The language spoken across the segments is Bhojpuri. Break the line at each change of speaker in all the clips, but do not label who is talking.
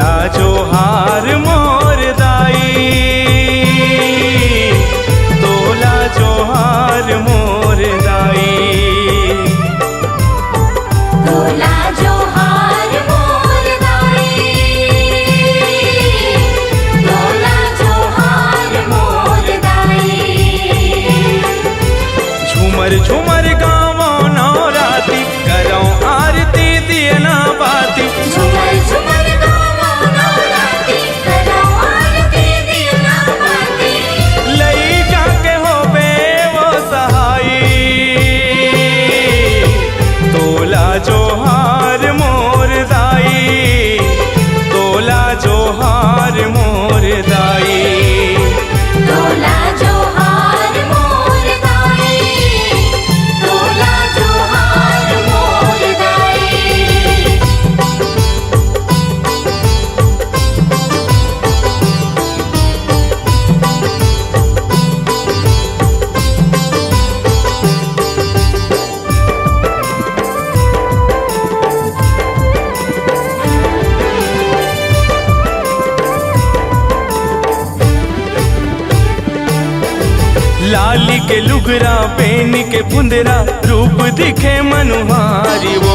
तोला जोहार मोर दाई, तोला जोहार मोर दाई,
तोला जोहार मोर दाई, तोला जोहार मोर दाई।
झूमर झूमर गावो नवराती, करो आरती दियना बाती।
झूमर झूमर गावो नवराती, करो आरती दियना बाती।
लइका के होबे वो सहाई, तोला जोहार मोर दाई, तोला जोहार मोर दाई,
तोला जोहार मोर दाई, तोला जोहार मोर दाई।
लाली के लुगरा पेन के पुंदरा, रूप दिखे मनुहारी वो।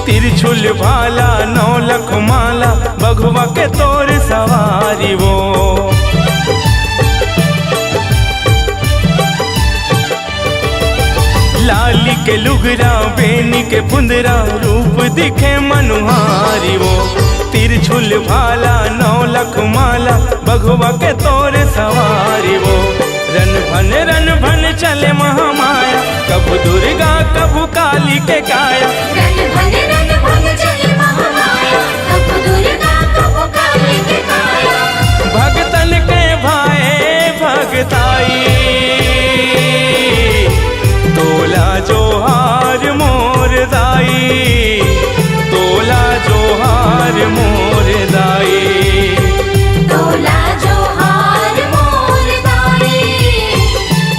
तिरछुल भाला नौ लख माला, बघवा के तोर सवारी वो। लाली के लुगरा पेन के पुंदरा, रूप दिखे मनुहारी वो। तिरछुल भाला नौ लख माला, बघवा के तोर सवारी वो। रन भन चले महामाया, कबू दुर्गा कबू काली के काया।
रन भन चले महामाया, कबू दुर्गा कबू काली के काया।
भगतन के भाए भगताई, तोला जोहार मोर दाई, तोला जोहार मोर दाई,
तोला जोहार मोर दाई,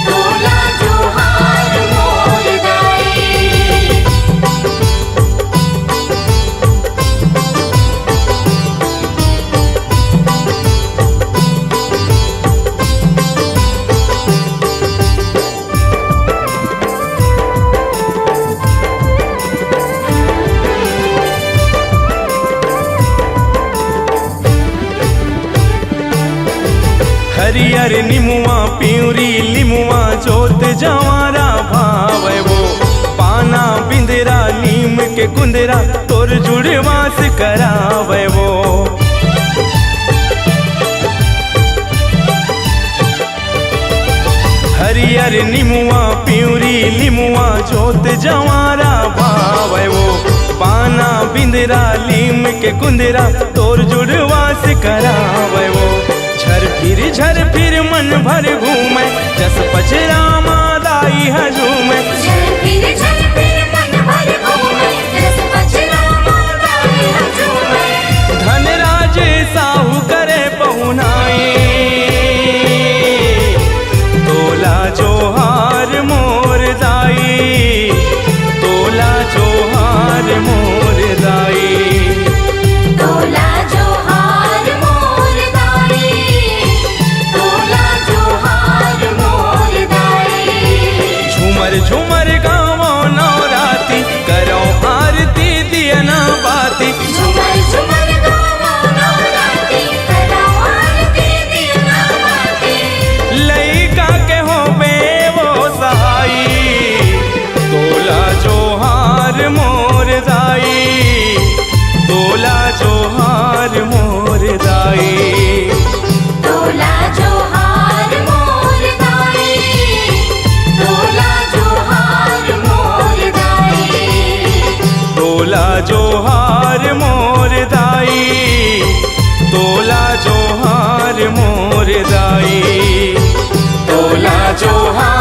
तोला जोहार मोर दाई।
हरियर निमुआ प्यूरी लिमुआ, जोत जवारा भावे वो। पाना बिंदरा नीम के गुंदरा, तोर जुड़वास करावे वो। हरियर निमुआ प्यूरी लिमुआ, जोत जवारा भावे वो। पाना बिंदरा लीम के गुंदरा, तोर जुड़वास करावे वो। झर फिर मन भर घूमे, जस पचरा मादाई हजूमे।
झर फिर मन भर घूमे, जस पचरा मादाई हजूमे।
धनराज साहू करे पहुनाई, तोला जोहार मोर दाई, तोला जोहार मोर दाई,
तोला जोहार मोर दाई, तोला जोहार मोर दाई।
झूमर झूमर गावो नवराती, करो आरती दियना बाती।
झूमर झूमर गावो नवराती, करो आरती दियना बाती।
लइका के होबे वो सहाई, तोला जोहार मोर दाई, तोला जोहार मोर दाई,
तोला जोहार मोर दाई, तोला जोहार मोर दाई।
तोला जोहार मोर दाई, तोला जोहार मोर दाई, तोला जोहार